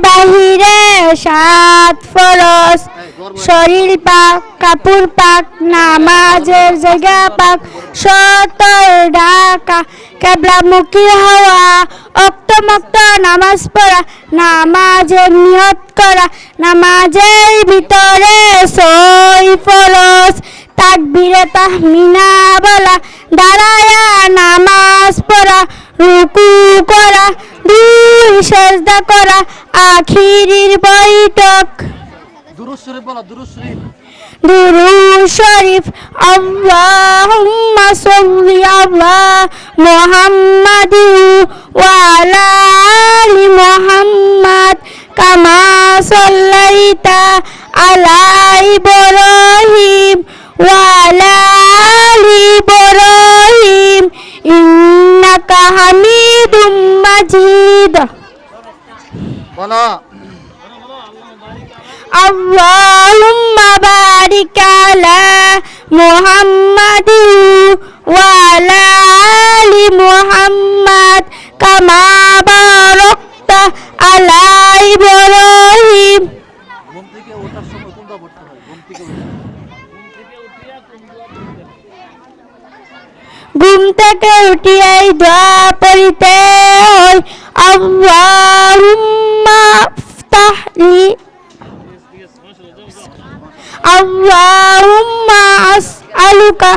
বাহিরে 7 ফরজ, শরীর পাক কাপড় পাক, নামাজের জায়গা পাক, সতর ঢাকা, কেবলামুখী হওয়া, অক্তমুক্ত নামাজ পড়া, নামাজের নিয়ত করা, নামাজের ভিতরে 6 ফরজ, তাকবীরে তাহমিনা বলা, দাঁড়ায়া নামাজ পড়া, রুকু করা, 2 সেজদা করা, আখিরির বৈঠক। দুরূদ শরীফ বলো, দুরূদ শরীফ। দুরূদ শরীফ। আল্লাহুম্মা সাল্লি আলা মুহাম্মাদিন ওয়া আলা আলি মুহাম্মাদ কামা সাল্লাইতা আলা ইব্রাহিম ওয়া আলা আলি ইব্রাহিম ইন্নাকা হামিদুম মাজিদ। বলো আল্লাহুম্মা বারিক আলা মুহাম্মাদিন ওয়া আলা আলি মুহাম্মাদ কামা বারাকতা আলা ইব্রাহিম। ঘুম থেকে ওঠার সময় কোন দোয়া পড়তে হয়? ঘুম থেকে উঠে ঘুম থেকে উঠিয়ে এই দোয়া পড়তে হয়, আল্লাহুম্মা ইফতাহলি আল্লাহুম্মা আসআলুকা